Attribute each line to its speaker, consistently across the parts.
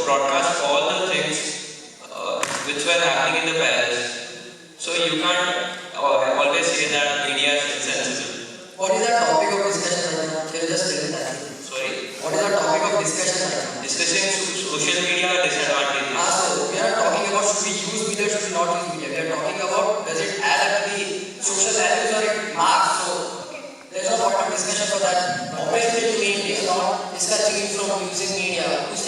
Speaker 1: broadcast all the things which were happening in the palace. So you can't always say that media is insensible.
Speaker 2: What is the topic of discussion right now? Can you just tell me that?
Speaker 1: Sorry?
Speaker 2: What is the topic of discussion right now?
Speaker 1: Discussing social media disadvantages.
Speaker 2: So we are not talking about should we use media, should we not use media. We are talking about does it add up to the social values or it marks. So there is no point of discussion for that. Obviously, we is not discussing it from using media. Who's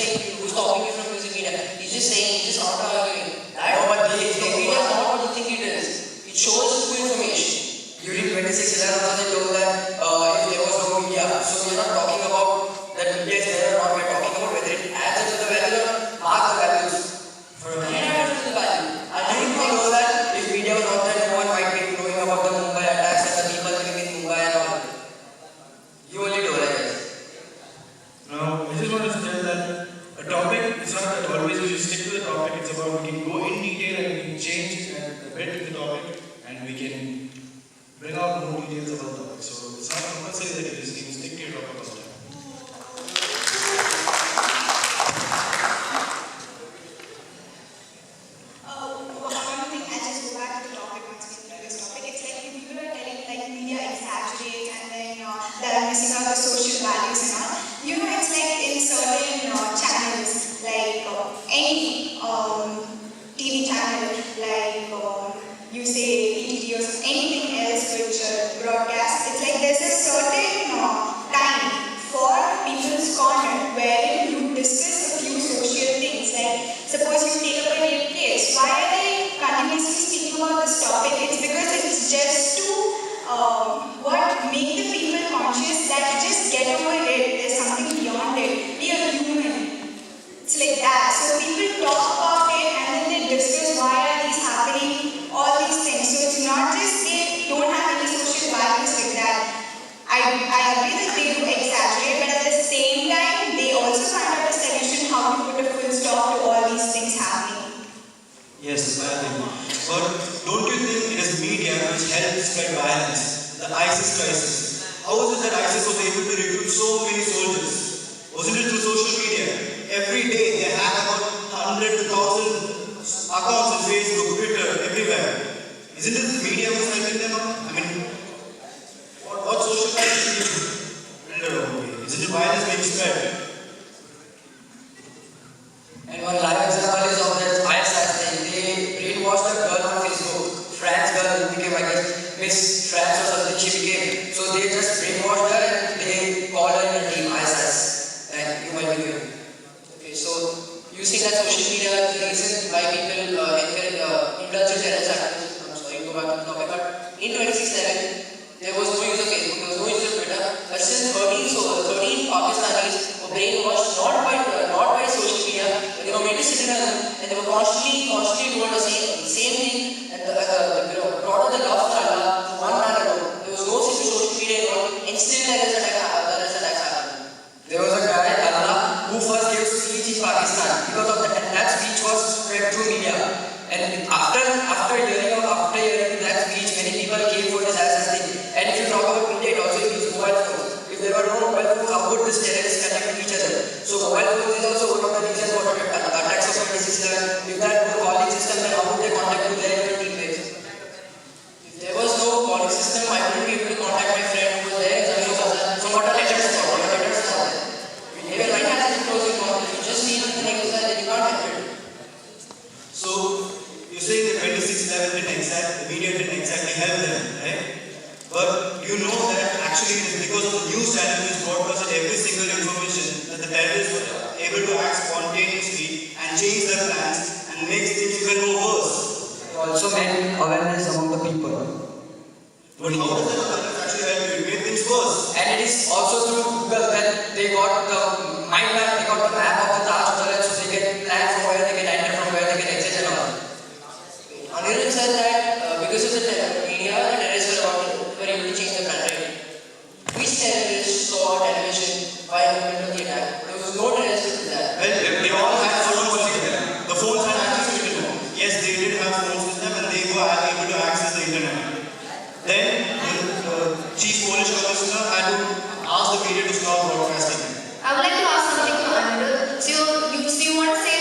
Speaker 2: stopping you from using media? He's just saying, he's just not arguing. No, but the media is not what you think it is. It shows true information. During 2611 also they told that if there was no media, so we are not talking about that media is there or not. We are talking about whether it adds up to the value or marks the values. For me, it adds to the value. I think we know that if media was not there, no one might be knowing about the Mumbai attacks and the people living in Mumbai and all. You only do, I guess.
Speaker 3: Now, I just want to tell that a topic is not that always we should stick to the topic. It's about we can go in detail and we can change a bit to the topic and we can bring out more details about the topic. So it's not compulsory that you just need to stick to your topic all the time.
Speaker 4: One thing, I just go back to the topic once again, previous topic. It's like people are telling like media exaggerates and then they're missing out the social values and all. You know, it's like in certain channels, like any TV channel, like you say PTV or anything else which broadcasts, it's like there's a certain time for people's content where you discuss a few social things. Like suppose you take up a rape case, why are they continuously speaking about this topic? It's because it's just to make the people conscious that just get over it, there's something beyond it, be a human. It's like that. So people talk about it and then they discuss why are these happening, all these things. So it's not just they don't have any social values like that. I agree that they do exaggerate, but at the same time, they also find out a solution how to put a full stop to all these things happening.
Speaker 5: Yes, I agree. But don't you think it is media which helps spread violence? The ISIS crisis. How is it that ISIS was able to recruit so many soldiers? Wasn't it through social media? Every day they had about 100 to 1,000 accounts on Facebook, Twitter, everywhere. Isn't it the media who's helping them out? I mean, what social media isn't it violence being spread?
Speaker 2: And one live example is of that ISIS thing. They brainwashed a girl on Facebook. France girl who became, I guess, Miss France or something she became. So they just brainwashed her and they called her in a team ISIS. And you might be here. Okay, so you see that social media is the reason why people indulge in terrorist activism. I'm sorry, go back to the topic. But in 2016, there was no use of Facebook, there was no use of Twitter. But since 13 Pakistanis were brainwashed not by social media, but they were made to sit in and they were constantly told the same thing and brought out the love for Allah to one man alone. There was no social media involved, and still there is attacks happening. There was a guy, Allah, who first gave speech in Pakistan because of that, and that speech was spread through media. And after hearing that speech, many people came for this ISIS thing. And if you talk about media, it also uses mobile phones. If there were no mobile phones, how would this terrorists connect with each other? So mobile phones is also one of the reasons for attacks of 2611. If there were no calling system, then how would they contact with their teammates? If there was no calling system, I wouldn't be able to contact my friend who was there. So what are letters for? Even right now, it's closing call. If you just need the exercise, then you can't have it.
Speaker 5: So you're saying that 2611 didn't the media didn't exactly help them, right? But you know that actually it is because of the news channel which broadcasted every single information that the terrorists were able to act spontaneously and change their plans and make things even more worse.
Speaker 2: It also made awareness among the people.
Speaker 5: But how does that awareness actually help you? It made things worse.
Speaker 2: And it is also through Google that they got the mind map, they got the map of the Taj Hotel, so they can plan from where they can enter, from where they can exit and all. Anirudh said that because of the media, the terrorists were able to change the plan, right? Which terrorists saw television by the moment of the attack? There was no terrorist who did that.
Speaker 5: Well, they all had phones with them. The phones had access to it. Yes, they did have phones with them and they were able to access the internet. Then the chief police officer had to ask the media to stop broadcasting.
Speaker 4: I would like to ask something to Anirudh. So you want to say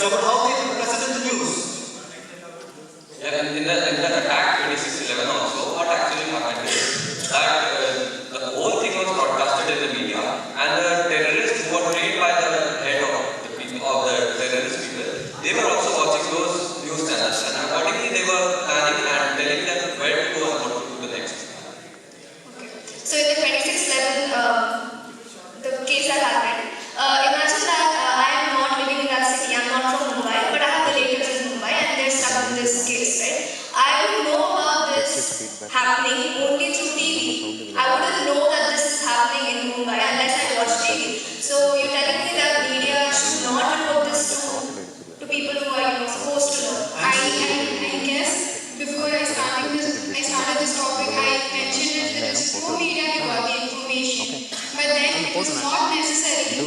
Speaker 5: It's about how they present the news.
Speaker 1: Yeah, in the attack 26/11 also, what actually happened is that the whole thing was broadcasted in the media, and the terrorists who were trained by the head of the people of the terrorist people, they were also watching those news channels, and accordingly they were planning and telling them where to go and what to do the next.
Speaker 6: So in the 26/11, the case that happened, imagine that I am not living in that city, I'm not from Mumbai, but I have relatives in Mumbai and they're stuck in this case, right? I would know about this happening only through TV. I wouldn't know that this is happening in Mumbai unless I watch TV. So you're telling me that media should not report this to people who are supposed to know.
Speaker 4: I guess before I started this topic, I mentioned it that through media we got the information. But then it was not necessary. We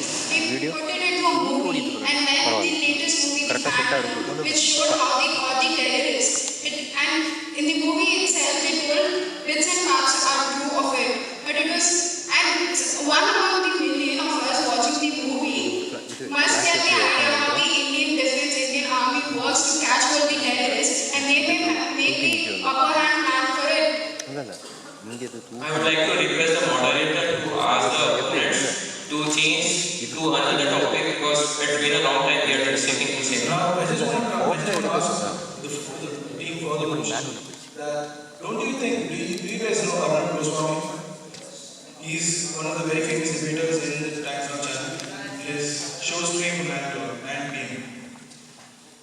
Speaker 4: put it into a movie, and when the latest movie, The Fan, which showed how they caught the terrorists, and in the movie itself, they told bits and parts are true of it. But it was, and one among the million of us watching the movie must get the idea how the Indian Army works to catch all the terrorists, and they may make the upper hand plan for it.
Speaker 1: I would like to request the moderator to ask the opponents to change to another topic because it's been a long time we are discussing the same.
Speaker 3: Now, I just want to ask the team for the question that don't you think, do you guys know Arnab Goswami? He's one of the very famous debaters in the Times Now channel. His show stream and PM.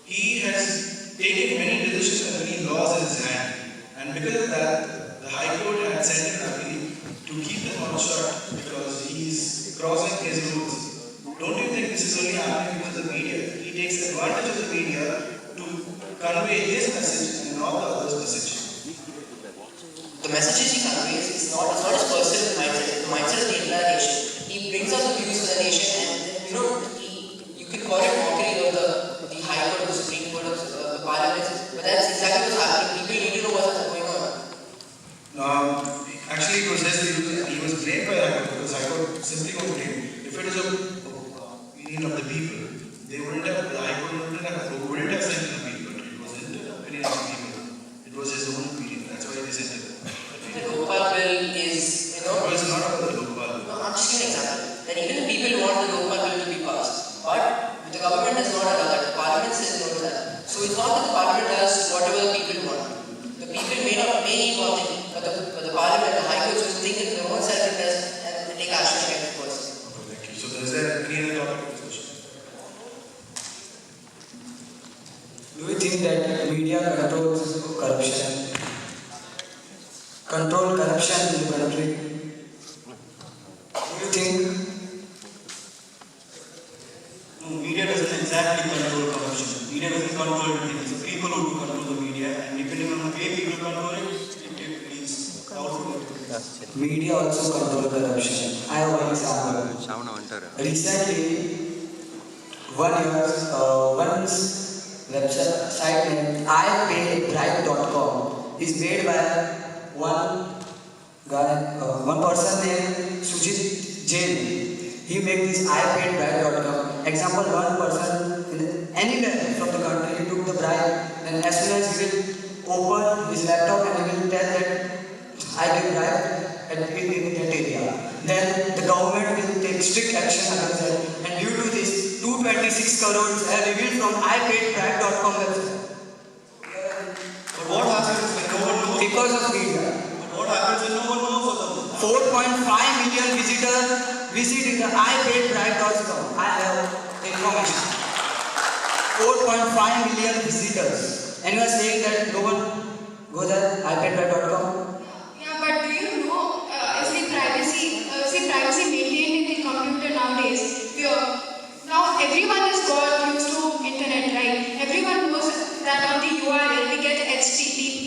Speaker 3: He has taken many decisions and many laws in his hand, and because of that, the High Court had sent an appeal to keep his mouth shut because he's crossing his rules. Don't you think this is only happening because of the media? He takes advantage of the media to convey his message and not the other's message.
Speaker 2: The messages he conveys is not his personal mindset. The mindset of the entire nation. He brings out the views of the nation, and you can call it mockery of the High Court, the Supreme Court, of the Parliament, but that's exactly what's happening. People need to know what's going on.
Speaker 3: Actually, it was his view. He was blamed by High Court because High Court simply won't claim. If it is a opinion of the people, the High Court wouldn't have sent an appeal, but it wasn't the opinion of the people. It was his own opinion. That's why they sent it.
Speaker 2: The Lokpal bill is,
Speaker 3: It was not about the Lokpal bill.
Speaker 2: No, I'm just giving an example. That even the people want the Lokpal bill to be passed, but the government does not allow that. The Parliament says no to that. So it's not that the Parliament does whatever the people want. The people may need one thing, but the Parliament, the High Court, will think in their own self-interest and take action against the person.
Speaker 3: Thank you. So is there any other topic of discussion?
Speaker 2: Do you think that media controls corruption? Control corruption in the country? Do you think?
Speaker 5: No, media doesn't exactly control corruption. Media doesn't control everything. It's the people who control the media, and depending on the way people control it, it leads out.
Speaker 2: Media also control corruption. I have one example. Recently, one website named iPayBribe.com is made by one person named Sujit Jain. He made this iPayBribe.com. Example, one person anywhere from the country, he took the bribe, and as soon as he will open his laptop and he will tell that I give bribe in that area. Then the government will take strict action against that. And due to this, 226 crores are revealed from iPayBribe.com website.
Speaker 5: But what happens when no one knows?
Speaker 2: Because of media.
Speaker 5: But what happens when no one knows about them?
Speaker 2: 4.5 million visitors visit the iPayBribe.com. I have information. 4.5 million visitors. And you are saying that no one goes at iPayBribe.com?
Speaker 4: Yeah, but do you know, is the privacy maintained in the computer nowadays? Now everyone has got used to internet, right? Everyone knows that on the URL we get HTTP.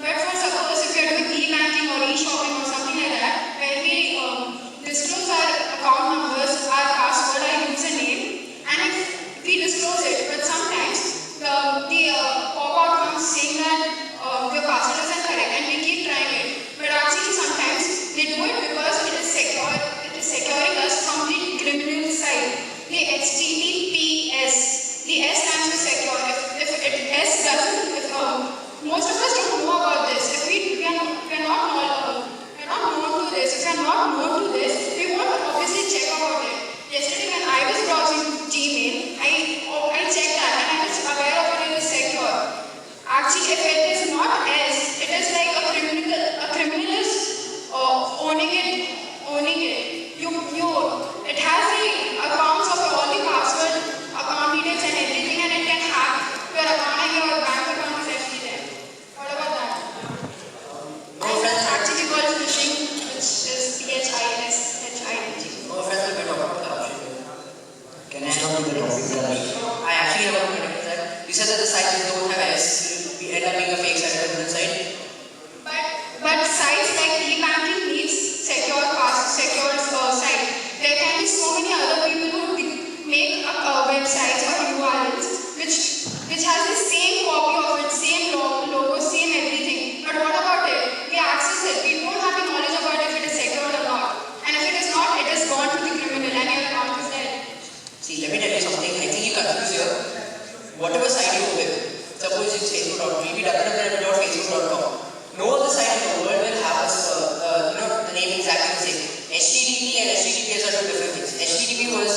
Speaker 4: But for suppose if you're doing e-banking or e-shopping or something like that, where we disclose our account numbers, our password, our username, and if we disclose it, but sometimes the pop-out comes saying that your password isn't correct, and we keep trying it. But actually sometimes they do it because it is securing us from the criminal side. The HTTPS, the S stands
Speaker 2: Can I stop with the topic? I actually have a point on that. You said that the sites don't have S, we end up being a fake site on the site.
Speaker 4: But sites like e-banking needs secure site. There can be so many other people who make websites or URLs which has the same copy of it, same logo, same everything. But what about it? We access it. We don't have the knowledge about if it is secure or not. And if it is not, it is gone to the criminal and your account is dead.
Speaker 2: See, let me tell you something. I think you confuse here. Whatever site you open, suppose it's facebook.com, maybe www.facebook.com. No other site in the world will have the name exactly the same. HTTP and HTTPS are two different things. HTTP was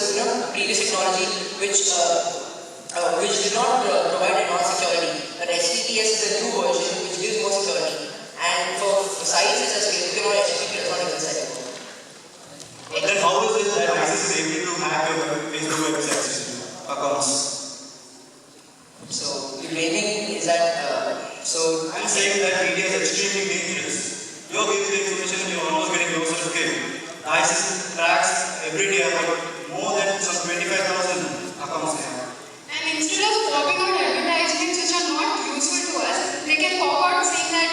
Speaker 2: previous technology which did not provide enough security, but HTTPS is a new version which gives more security. And for sites such as Facebook or HTTP does not exist anymore.
Speaker 5: Then how is it that ISIS is able to hack your Facebook websites accounts?
Speaker 2: So the blaming is that
Speaker 5: I'm saying that media is extremely dangerous. You're giving the information and you're almost getting yourself killed. ISIS tracks every day about more than some 25,000 accounts they have.
Speaker 4: And instead of popping out advertisements which are not useful to us, they can pop out saying that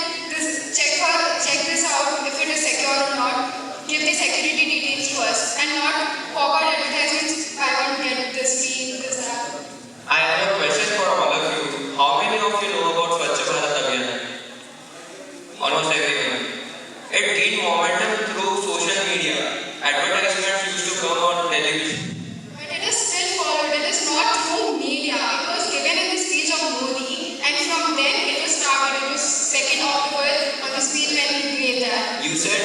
Speaker 4: check this out if it is secure or not. Give the security details to us and not pop out advertisements. I want to get this fee, this that.
Speaker 1: I have a question for all of you. How many of you know about Swachh Bharat Abhiyan? Almost everyone. It gained momentum through social media. Advertisements used to come on television.
Speaker 4: But it is still followed. It is not through media. It was given in the speech of Modi, and from then it was started. It was second October on the speech when he gave that.
Speaker 1: You said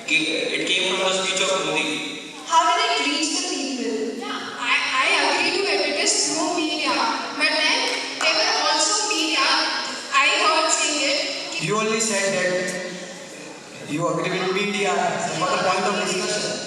Speaker 1: it came from the speech of Modi.
Speaker 4: How did it reach the people? Yeah, I agree to it. It is through media. But then there were also media. I heard saying it.
Speaker 3: You only said that you agree with media. What the point of discussion?